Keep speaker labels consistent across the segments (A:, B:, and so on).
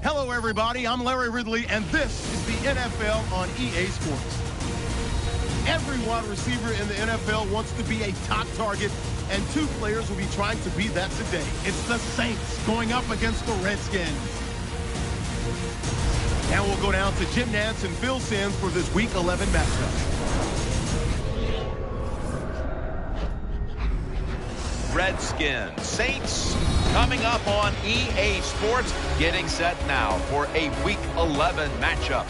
A: Hello, everybody. I'm Larry Ridley, and this is the NFL on EA Sports. Every wide receiver in the NFL wants to be a top target, and two players will be trying to be that today. It's the Saints going up against the Redskins. And we'll go down to Jim Nantz and Phil Simms for this Week 11 matchup.
B: Redskins, Saints, coming up on EA Sports, getting set now for a Week 11 matchup.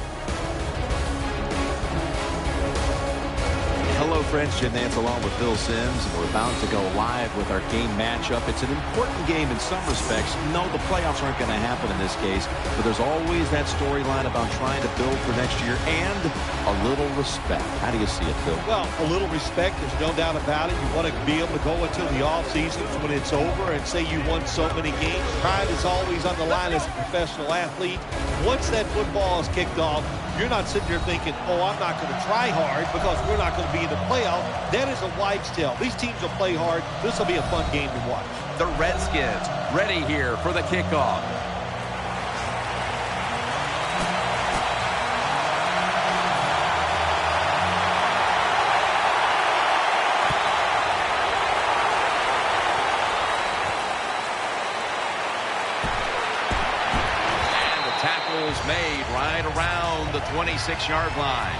C: Hello, friends. Jim Nantz along with Phil Simms, and we're about to go live with our game matchup. It's an important game in some respects. No, the playoffs aren't going to happen in this case, but there's always that storyline about trying to build for next year and a little respect. How do you see it, Phil?
D: Well, a little respect, there's no doubt about it. You want to be able to go into the offseason when it's over and say you won so many games. Pride is always on the line as a professional athlete. Once that football is kicked off, you're not sitting there thinking, oh, I'm not going to try hard because we're not going to be in the playoff. That is a wives' tale. These teams will play hard. This will be a fun game to watch.
B: The Redskins ready here for the kickoff. Made right around the 26-yard line.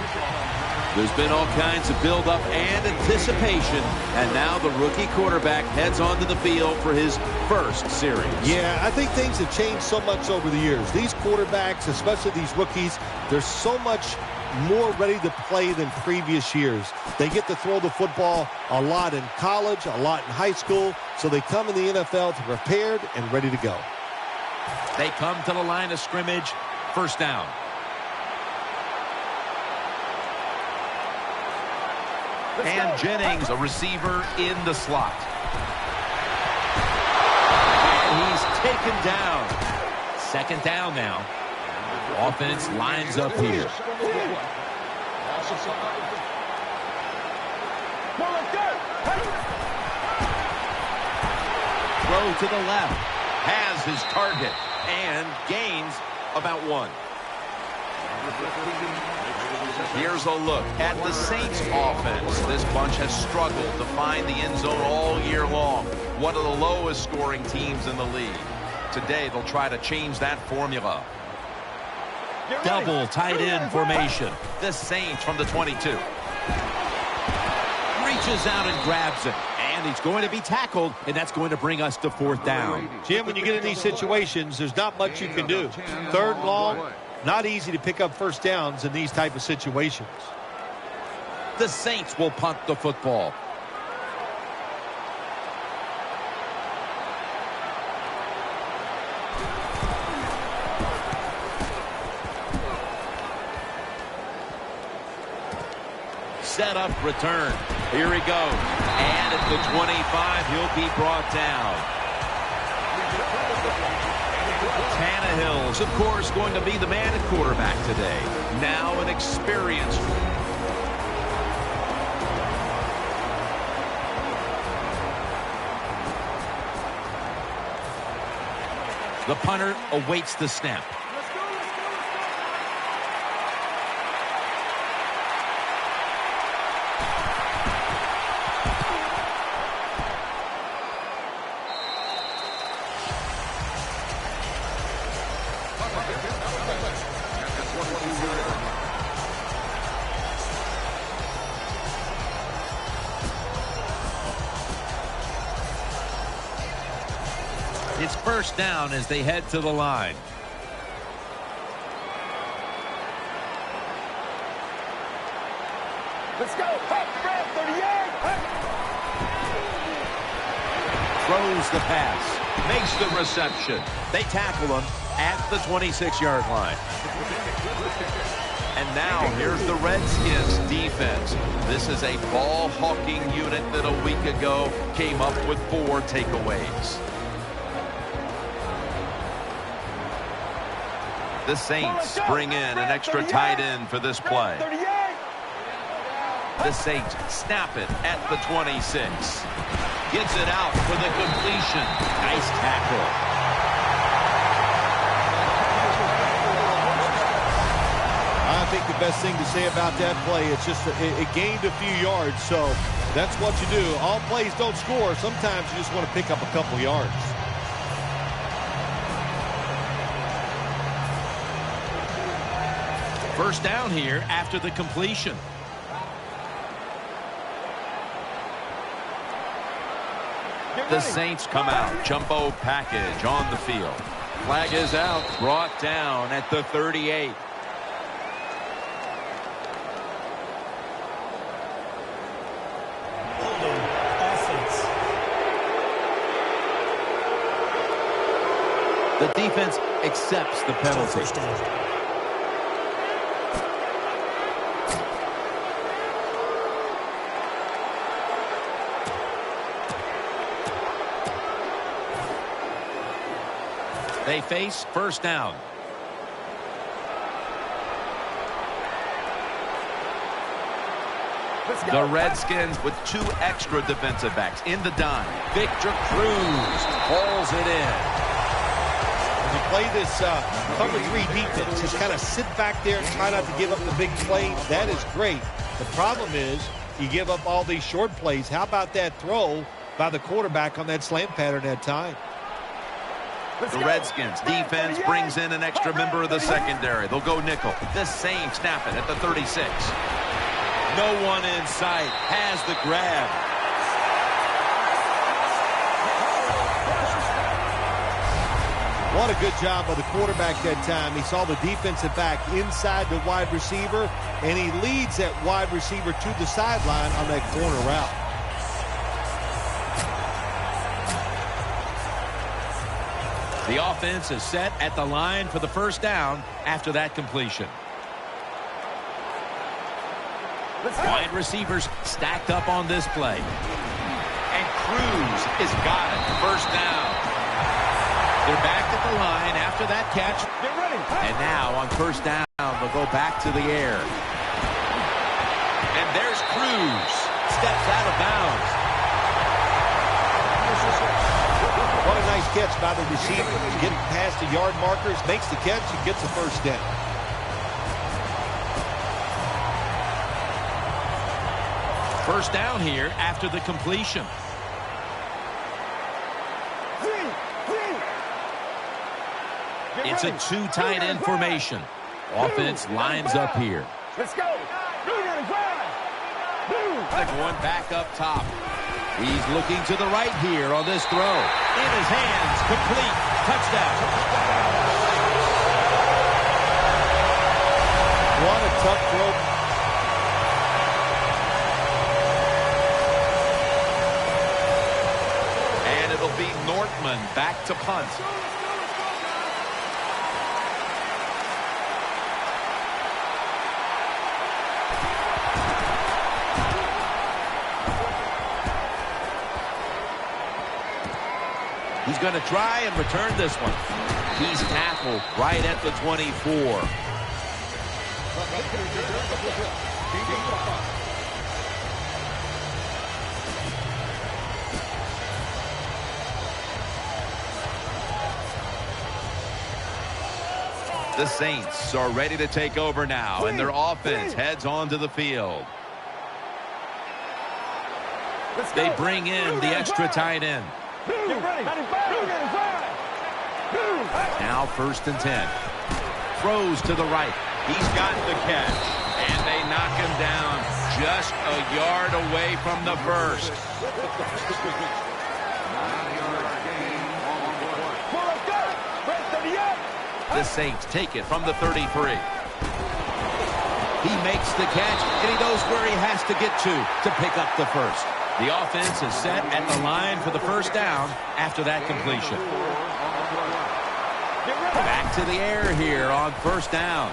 C: There's been all kinds of build-up and anticipation, and now the rookie quarterback heads onto the field for his first series.
D: Yeah, I think things have changed so much over the years. These quarterbacks, especially these rookies, they're so much more ready to play than previous years. They get to throw the football a lot in college, a lot in high school, so they come in the NFL to prepared and ready to go.
B: They come to the line of scrimmage. First down. And Jennings, a receiver in the slot. And he's taken down. Second down now. Offense lines up here. Throw to the left. Has his target and gains about one. Here's a look at the Saints offense. This bunch has struggled to find the end zone all year long. One of the lowest scoring teams in the league. Today they'll try to change that formula.
C: Double tight end formation.
B: The Saints from the 22.
C: Reaches out and grabs it. And he's going to be tackled, and that's going to bring us to fourth down.
D: Jim, when you get in these situations, there's not much you can do. Third and long, not easy to pick up first downs in these type of situations.
B: The Saints will punt the football. Set up return. Here he goes. And at the 25, he'll be brought down. Tannehill's, of course, going to be the man at quarterback today. Now an experienced. The punter awaits the snap. It's first down as they head to the line.
E: Let's go. Up, 38.
B: Throws the pass. Makes the reception. They tackle him at the 26-yard line. And now here's the Redskins defense. This is a ball-hawking unit that a week ago came up with 4 takeaways. The Saints bring in an extra tight end for this play. The Saints snap it at the 26. Gets it out for the completion. Nice tackle.
D: think the best thing to say about that play, it's just it gained a few yards, so that's what you do. All plays don't score. Sometimes you just want to pick up a couple yards.
C: First down here after the completion. The Saints come out. Jumbo package on the field. Flag is out. Brought down at the 38. The defense accepts the penalty. They face first down. The Redskins with 2 extra defensive backs in the dime. Victor Cruz hauls it in.
D: When you play this cover 3 defense, just kind of sit back there and try not to give up the big play. That is great. The problem is you give up all these short plays. How about that throw by the quarterback on that slant pattern that time?
C: The Redskins defense brings in an extra member of the secondary. They'll go nickel. The same snap it at the 36. No one in sight. Has the grab.
D: What a good job by the quarterback that time. He saw the defensive back inside the wide receiver, and he leads that wide receiver to the sideline on that corner route.
C: The offense is set at the line for the first down after that completion. Wide receivers stacked up on this play. And Cruz has got it. First down. They're back at the line after that catch. And now on first down, they'll go back to the air. And there's Cruz. Steps out of bounds.
D: What a nice catch by the receiver. Getting past the yard markers, makes the catch, and gets the first down.
C: First down here after the completion. It's a 2 tight end formation. Offense lines up here.
E: Let's go.
C: Going back up top. He's looking to the right here on this throw. In his hands, complete. Touchdown.
D: What a tough throw.
C: And it'll be Nortman back to punt. He's going to try and return this one. He's tackled right at the 24. The Saints are ready to take over now, and their offense heads onto the field. They bring in the extra tight end. Now first and 10. Throws to the right. He's got the catch. And they knock him down just a yard away from the first. The Saints take it from the 33. He makes the catch, and he knows where he has to get to pick up the first. The offense is set at the line for the first down after that completion. Back to the air here on first down.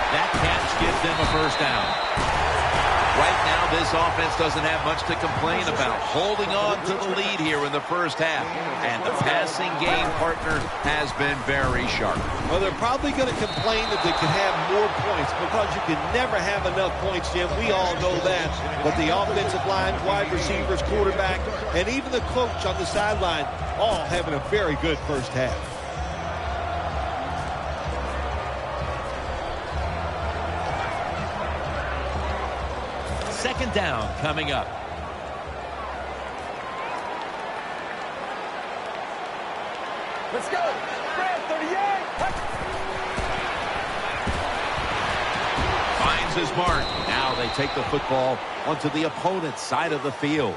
C: That catch gives them a first down. Right now, this offense doesn't have much to complain about. Holding on to the lead here in the first half. And the passing game partner has been very sharp.
D: Well, they're probably going to complain that they could have more points because you can never have enough points, Jim. We all know that. But the offensive line, wide receivers, quarterback, and even the coach on the sideline all having a very good first half.
C: second down coming up.
E: Let's go. Red 38.
C: Finds his mark. Now they take the football onto the opponent's side of the field.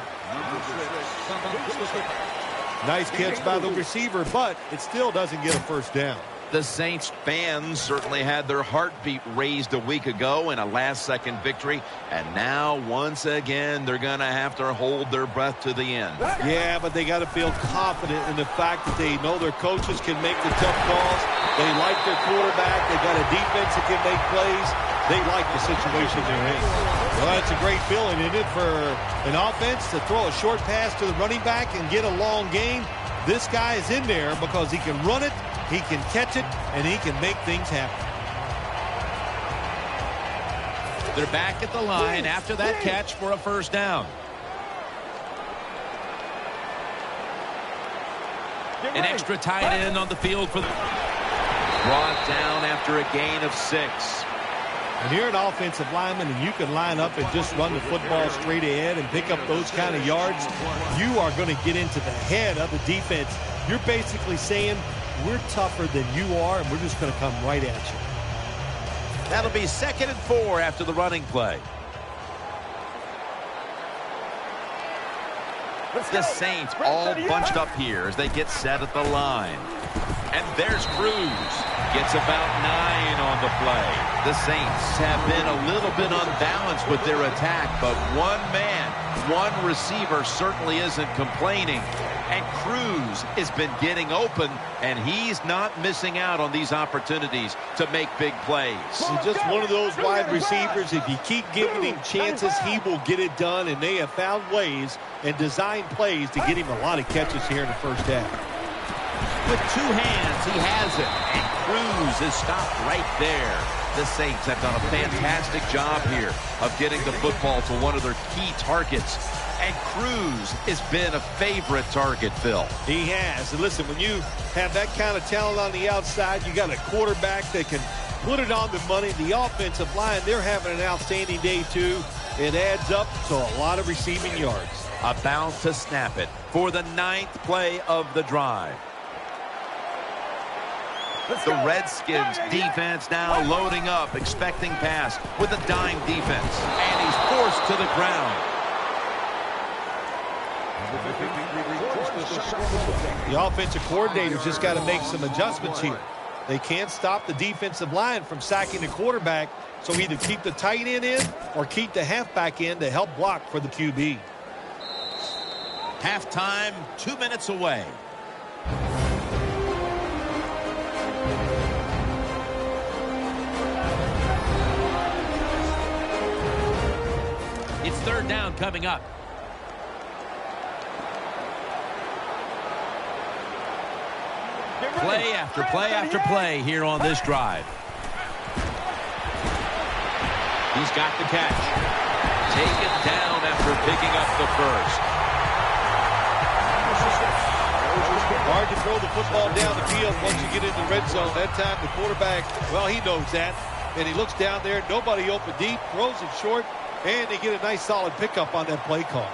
D: Nice catch by the receiver, but it still doesn't get a first down.
B: The Saints fans certainly had their heartbeat raised a week ago in a last-second victory, and now once again they're going to have to hold their breath to the end.
D: Yeah, but they got to feel confident in the fact that they know their coaches can make the tough calls. They like their quarterback. They got a defense that can make plays. They like the situation they're in. Well, that's a great feeling, isn't it, for an offense to throw a short pass to the running back and get a long gain. This guy is in there because he can run it, he can catch it, and he can make things happen.
C: They're back at the line after that catch for a first down. An extra tight end on the field for the... Brought down after a gain of 6.
D: And you're an offensive lineman and you can line up and just run the football straight ahead and pick up those kind of yards. You are going to get into the head of the defense. You're basically saying, we're tougher than you are, and we're just going to come right at you.
C: That'll be 2nd and 4 after the running play. The Saints all bunched up here as they get set at the line. And there's Cruz. Gets about 9 on the play. The Saints have been a little bit unbalanced with their attack, but one man, one receiver certainly isn't complaining. And Cruz has been getting open, and he's not missing out on these opportunities to make big plays.
D: He's just one of those wide receivers. If you keep giving him chances, he will get it done, and they have found ways and designed plays to get him a lot of catches here in the first half.
C: With 2 hands, he has it, and Cruz is stopped right there. The Saints have done a fantastic job here of getting the football to one of their key targets. And Cruz has been a favorite target, Phil.
D: He has. And listen, when you have that kind of talent on the outside, you got a quarterback that can put it on the money. The offensive line, they're having an outstanding day, too. It adds up to a lot of receiving yards.
C: About to snap it for the 9th play of the drive. The Redskins defense now loading up, expecting pass with a dime defense. And he's forced to the ground.
D: The offensive coordinator's just got to make some adjustments here. They can't stop the defensive line from sacking the quarterback, so either keep the tight end in or keep the halfback in to help block for the QB.
C: Halftime, 2 minutes away. It's 3rd down coming up. Play after play after play here on this drive. He's got the catch. Taken down after picking up the first.
D: Hard to throw the football down the field once you get into the red zone. That time the quarterback, well, he knows that. And he looks down there, nobody open deep, throws it short, and they get a nice solid pickup on that play call.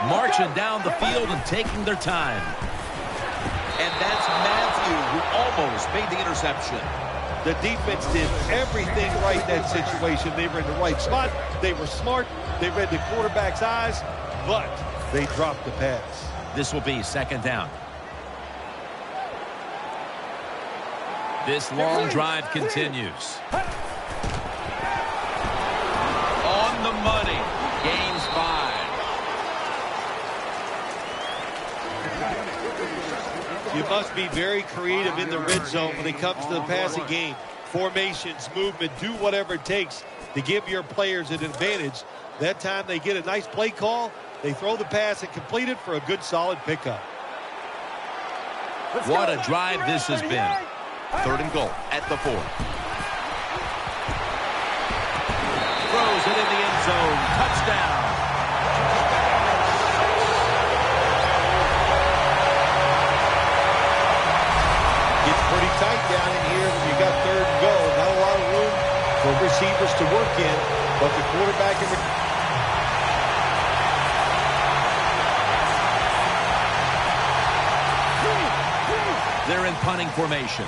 C: Marching down the field and taking their time. And that's Matthew who almost made the interception.
D: The defense did everything right in that situation. They were in the right spot. They were smart. They read the quarterback's eyes, but they dropped the pass.
C: This will be 2nd down. This long drive continues. On the money. Gains 5.
D: You must be very creative in the red zone when it comes to the passing game. Formations, movement, do whatever it takes to give your players an advantage. That time they get a nice play call. They throw the pass and complete it for a good, solid pickup.
C: What a drive this has been. 3rd and goal at the 4. Throws it in the end zone. Touchdown.
D: It's pretty tight down in here when you got 3rd and goal. Not a lot of room for receivers to work in, but the quarterback and
C: punting formation.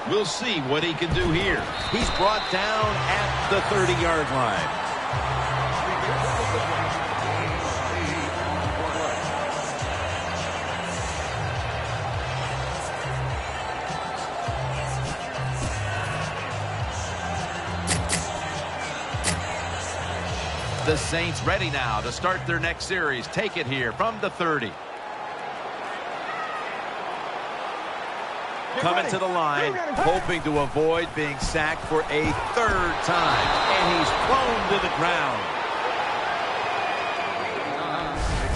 C: We'll see what he can do here. He's brought down at the 30-yard line. The Saints ready now to start their next series. Take it here from the 30. Coming to the line, hoping to avoid being sacked for a third time. And he's thrown to the ground.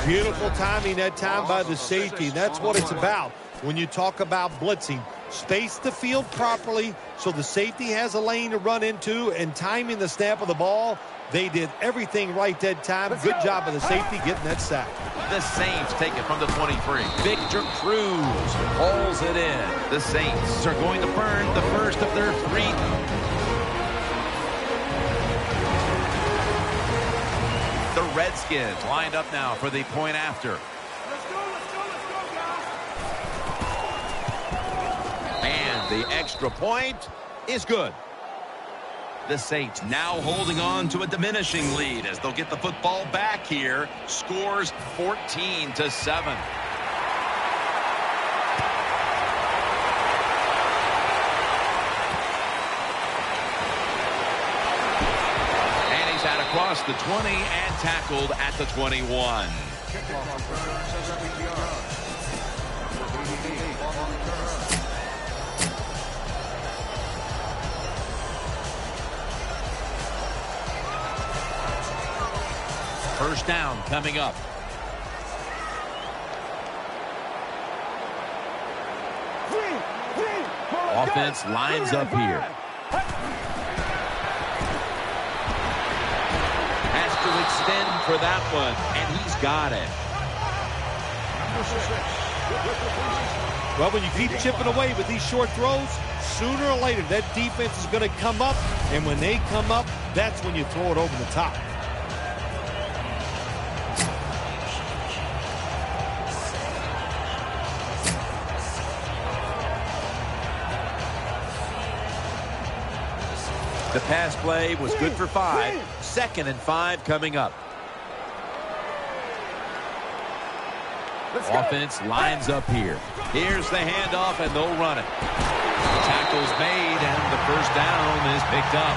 D: Beautiful timing that time by the safety. That's what it's about when you talk about blitzing. Space the field properly so the safety has a lane to run into, and timing the snap of the ball. They did everything right that time. Good job of the safety getting that sack.
C: The Saints take it from the 23. Victor Cruz hauls it in. The Saints are going to burn the first of their 3. The Redskins lined up now for the point after. And the extra point is good. The Saints now holding on to a diminishing lead as they'll get the football back here. Scores 14-7. And he's out across the 20 and tackled at the 21. First down coming up. Offense lines up here. Has to extend for that one, and he's got it.
D: Well, when you keep chipping away with these short throws, sooner or later that defense is going to come up, and when they come up, that's when you throw it over the top.
C: The pass play was good for 5. 2nd and 5 coming up. Offense lines up here. Here's the handoff, and they'll run it. The tackle's made, and the first down is picked up.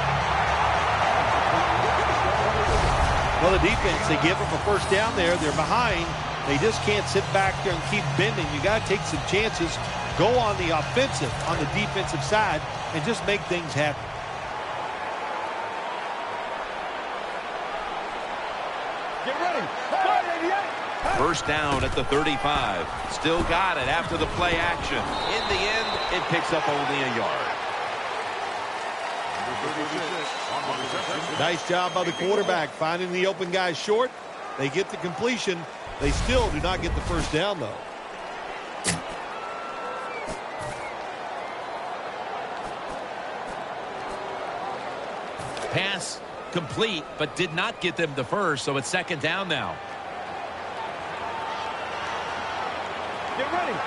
D: Well, the defense, they give them a first down there. They're behind. They just can't sit back there and keep bending. You got to take some chances. Go on the offensive, on the defensive side, and just make things happen.
E: Get ready.
C: First down at the 35. Still got it after the play action. In the end, it picks up only a yard.
D: Nice job by the quarterback finding the open guy short. They get the completion. They still do not get the first down, though.
C: Pass complete, but did not get them the first, so it's 2nd down now.
E: Get ready.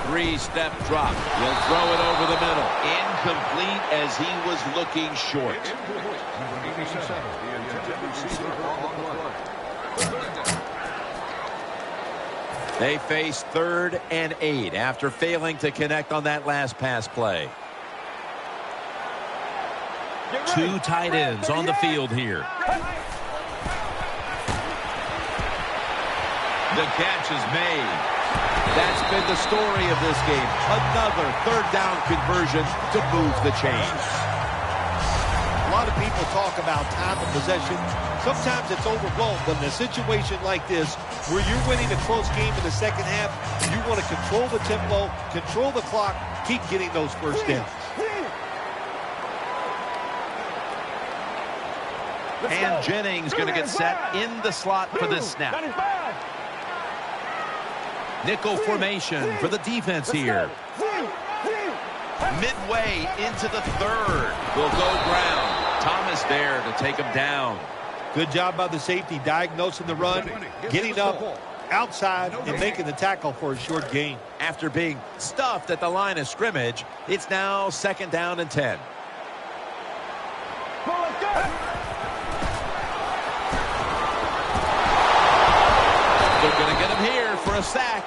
C: 3-step drop. He'll throw it over the middle. Incomplete as he was looking short. They face 3rd and 8 after failing to connect on that last pass play. 2 tight ends on the field here. The catch is made. That's been the story of this game. Another 3rd down conversion to move the chains.
D: A lot of people talk about time of possession. Sometimes it's overblown, but in a situation like this, where you're winning a close game in the second half, you want to control the tempo, control the clock, keep getting those first downs.
C: And Jennings going to get set in the slot for this snap. Nickel formation for the defense here.
B: midway into the third. Will go ground. Thomas there to take him down.
D: Good job by the safety diagnosing the run, getting up outside and making the tackle for a short gain.
C: After being stuffed at the line of scrimmage, it's now 2nd down and 10. They're going to get him here for a sack.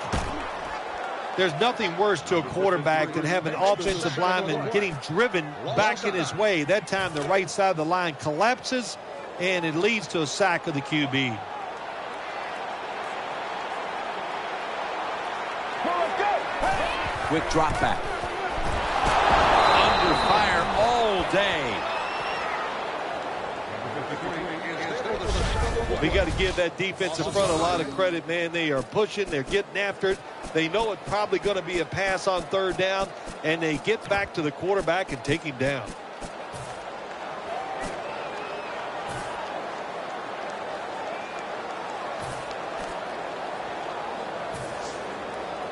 D: There's nothing worse to a quarterback than having an offensive lineman getting driven back in his way. That time the right side of the line collapses, and it leads to a sack of the QB.
C: Quick drop back. Under fire all day.
D: We got to give that defensive front a lot of credit, man. They are pushing. They're getting after it. They know it's probably going to be a pass on 3rd down, and they get back to the quarterback and take him down.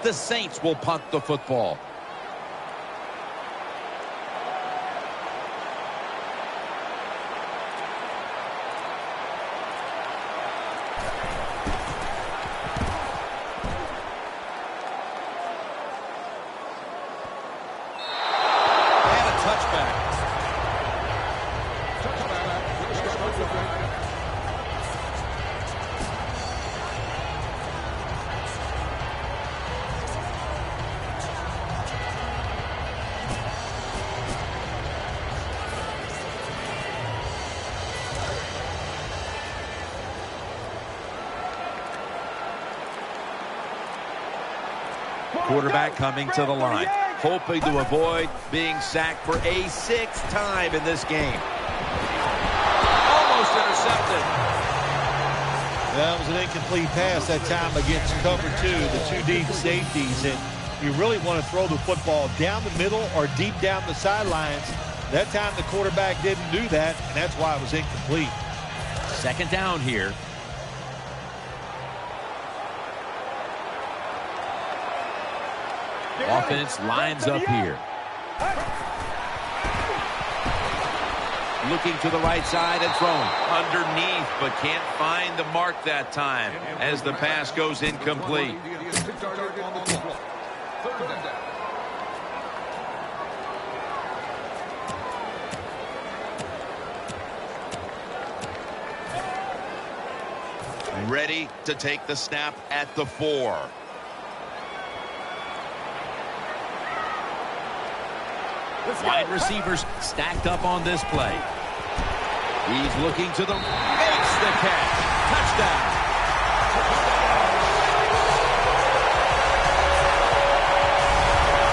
C: The Saints will punt the football. Quarterback coming to the line, hoping to avoid being sacked for a 6th time in this game. Almost intercepted.
D: That was an incomplete pass that time against cover 2, the 2 deep safeties. And you really want to throw the football down the middle or deep down the sidelines. That time the quarterback didn't do that, and that's why it was incomplete.
C: 2nd down here. Offense lines up here. Looking to the right side and throwing.
B: Underneath, but can't find the mark that time as the pass goes incomplete. Ready to take the snap at the 4.
C: Wide receivers stacked up on this play. He's looking to the... Makes the catch. Touchdown.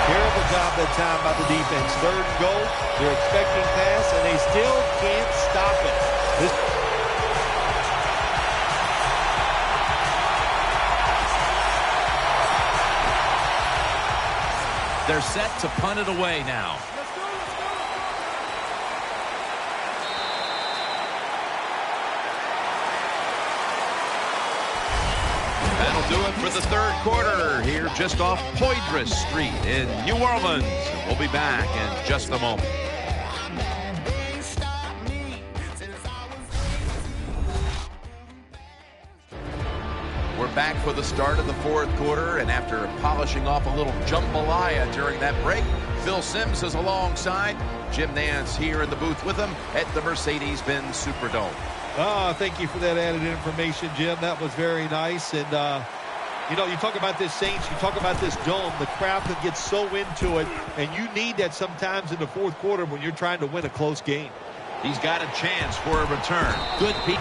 D: Terrible job that time by the defense. 3rd and goal. They're expecting pass, and they still can't stop it.
C: They're set to punt it away now.
B: That'll do it for the 3rd quarter here just off Poydras Street in New Orleans. We'll be back in just a moment. We're back for the start of the 4th quarter, and after polishing off a little jambalaya during that break, Phil Simms is alongside. Jim Nantz here in the booth with him at the Mercedes-Benz Superdome.
D: Thank you for that added information, Jim. That was very nice. And, you know, you talk about this Saints, you talk about this dome, the crowd can get so into it, and you need that sometimes in the 4th quarter when you're trying to win a close game.
B: He's got a chance for a return.
C: Good peek.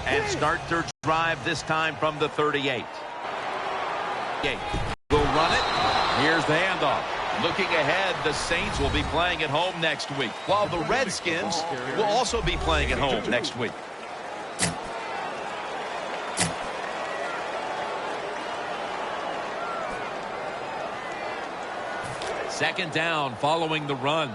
C: And start their drive this time from the 38. Will run it. Here's the handoff. Looking ahead, the Saints will be playing at home next week, while the Redskins will also be playing at home next week. Second down following the run.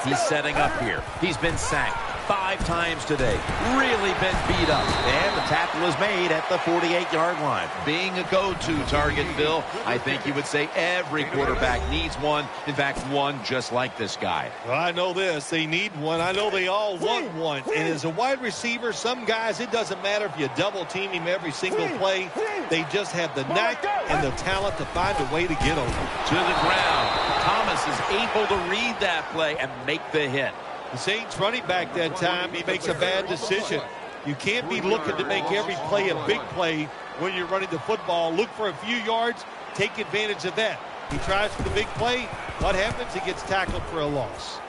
C: He's setting up here. He's been sacked 5 times today. Really been beat up. And the tackle is made at the 48-yard line.
B: Being a go-to target, Bill, I think you would say every quarterback needs one. In fact, one just like this guy.
D: Well, I know this. They need one. I know they all want one. And as a wide receiver, some guys, it doesn't matter if you double team him every single play. They just have the knack and the talent to find a way to get over.
B: To the ground. Thomas is able to read that play and make the hit.
D: The Saints running back that time, he makes a bad decision. You can't be looking to make every play a big play when you're running the football. Look for a few yards, take advantage of that. He tries for the big play. What happens? He gets tackled for a loss.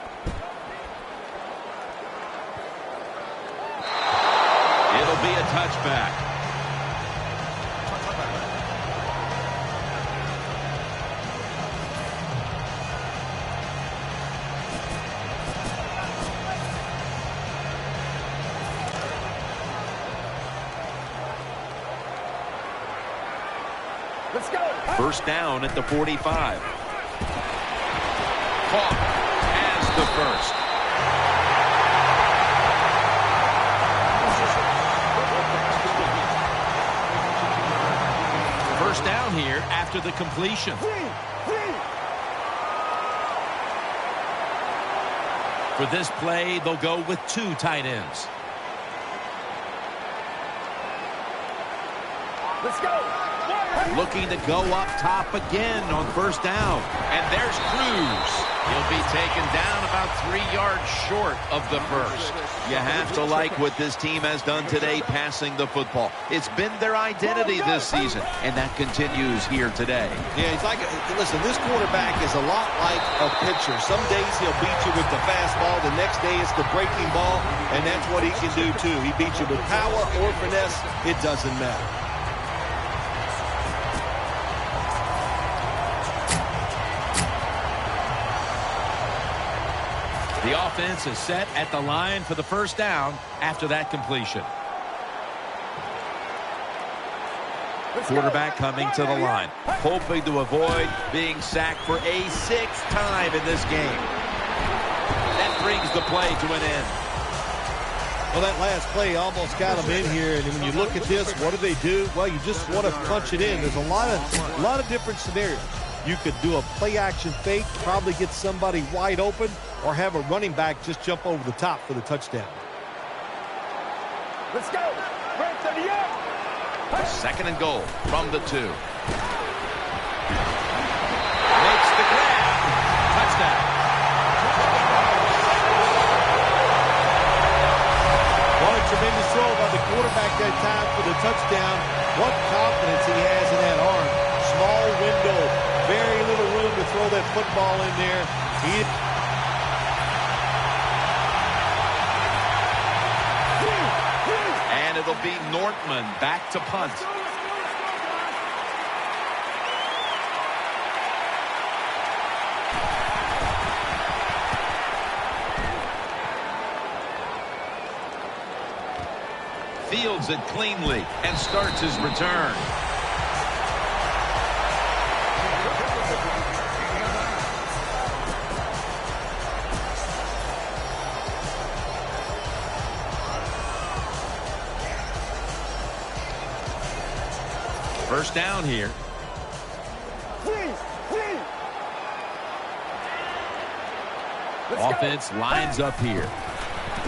B: It'll be a touchback.
E: Let's go.
C: First down at the 45.
B: Caught as the first.
C: First down here after the completion. For this play, they'll go with 2 tight ends.
E: Let's go.
C: Looking to go up top again on first down.
B: And there's Cruz. He'll be taken down about 3 yards short of the first.
C: You have to like what this team has done today passing the football. It's been their identity this season, and that continues here today.
D: Yeah, he's like, listen, this quarterback is a lot like a pitcher. Some days he'll beat you with the fastball. The next day it's the breaking ball, and that's what he can do too. He beats you with power or finesse. It doesn't matter.
C: The offense is set at the line for the first down after that completion. Quarterback coming to the line, hoping to avoid being sacked for a 6th time in this game. That brings the play to an end.
D: Well, that last play almost got them in here, and when you look at this, what do? Well, you just want to punch it in. There's a lot of different scenarios. You could do a play-action fake, probably get somebody wide open, or have a running back just jump over the top for the touchdown.
E: Let's go. Right to the end.
B: Second and goal from the 2.
C: Makes the grab. Touchdown.
D: What a tremendous throw by the quarterback that time for the touchdown. What confidence he has in that arm. Small window, very little room to throw that football in there.
B: And it'll be Nortman back to punt. Fields it cleanly and starts his return. First down here.
C: Offense lines up here.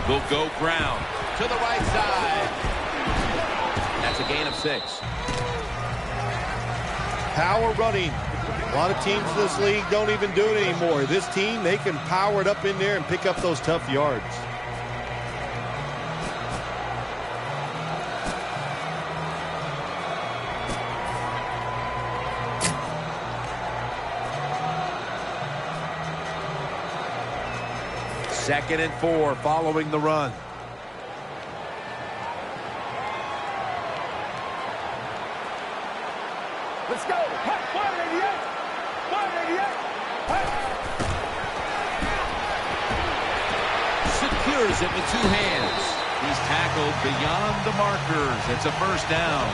B: They'll go ground to the right side. That's a gain of 6.
D: Power running. A lot of teams in this league don't even do it anymore. This team, they can power it up in there and pick up those tough yards.
C: Second and 4 following the run.
E: Let's go. 188. 188.
C: Secures it with 2 hands. He's tackled beyond the markers. It's a first down.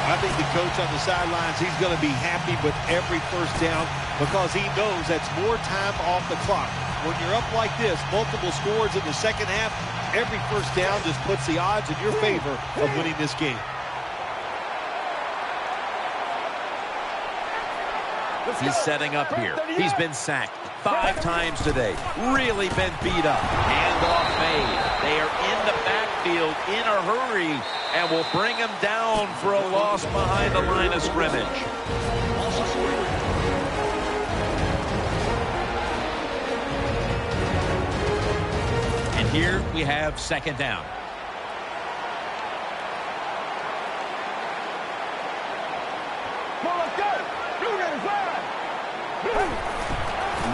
D: I think the coach on the sidelines, he's going to be happy with every first down because he knows that's more time off the clock. when you're up like this, multiple scores in the second half, every first down just puts the odds in your favor of winning this game.
C: He's setting up here. He's been sacked 5 times today. Really been beat up. Handoff made. They are in the backfield in a hurry and will bring him down for a loss behind the line of scrimmage. And here we have second down.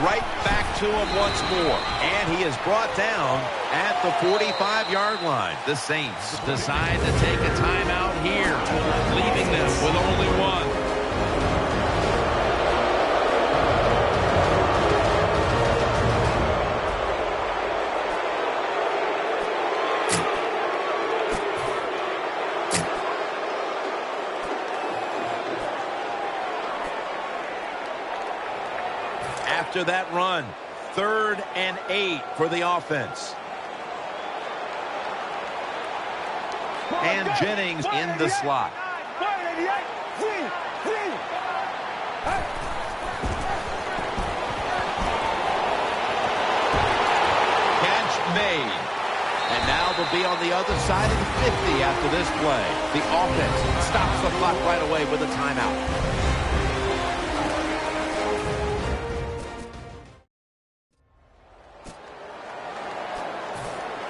C: Right back to him once more. And he is brought down at the 45-yard line. The Saints decide to take a timeout here, leaving them with only one. After that run, 3rd and 8 for the offense. And Jennings in the slot. Catch made. And now they'll be on the other side of the 50 after this play. The offense stops the clock right away with a timeout.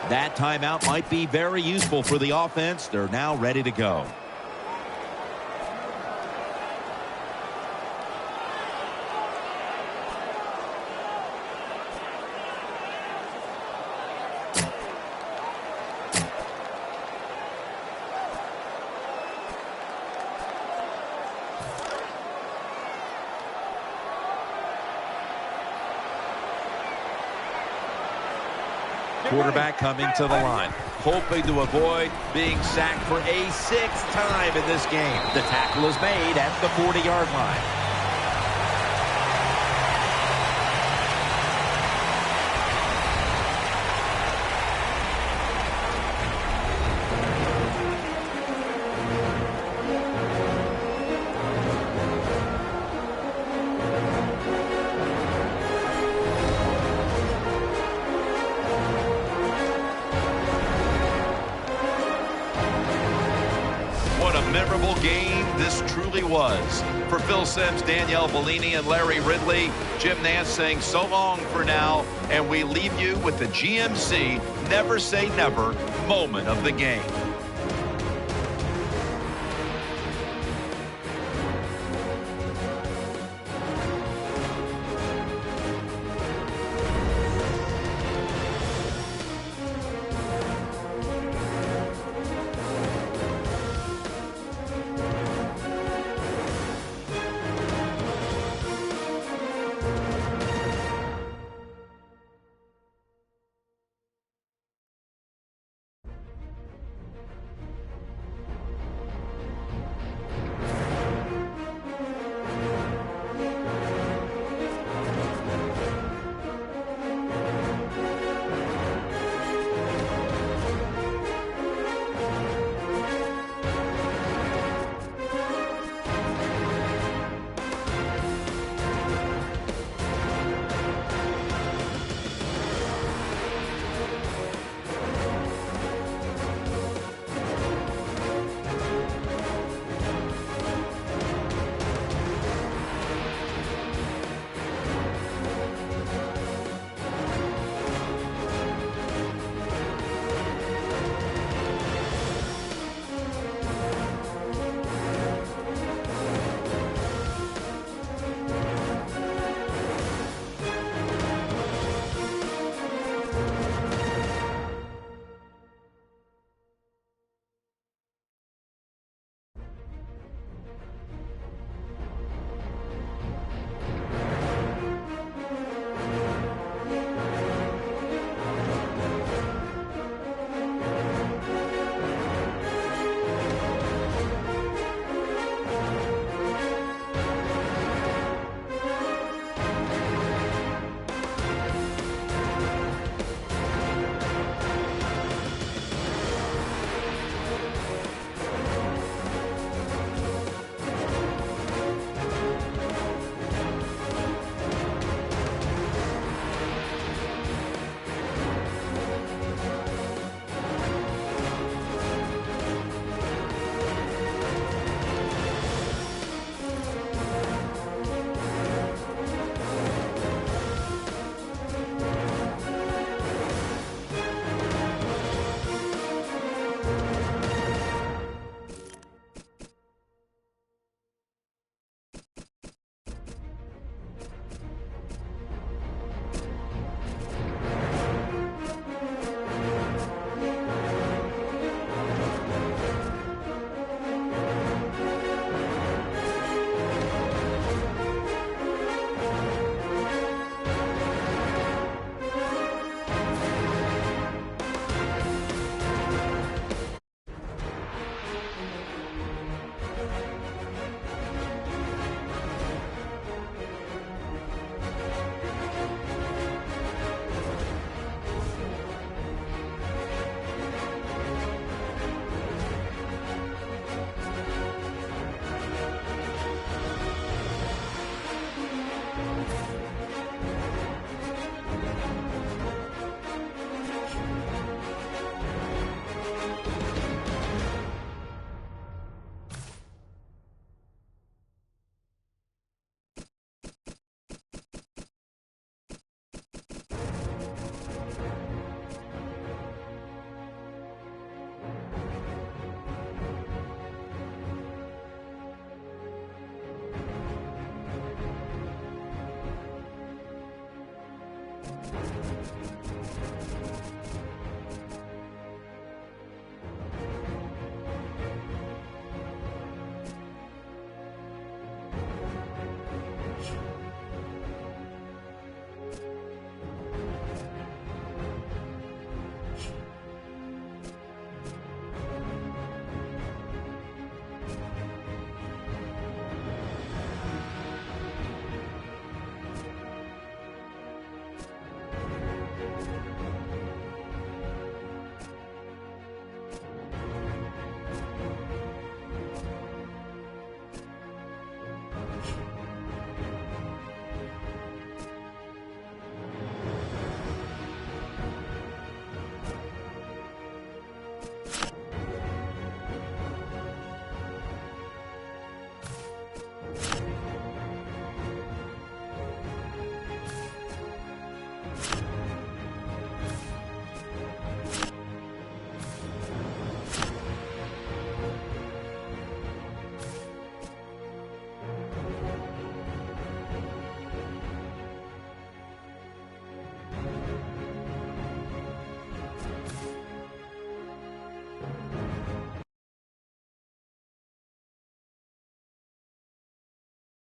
C: That timeout might be very useful for the offense. They're now ready to go. Quarterback coming to the line, hoping to avoid being sacked for a 6th time in this game. The tackle is made at the 40-yard line. Memorable game this truly was. For Phil Simms, Danielle Bellini, and Larry Ridley, Jim Nance saying so long for now, and we leave you with the GMC Never Say Never moment of the game.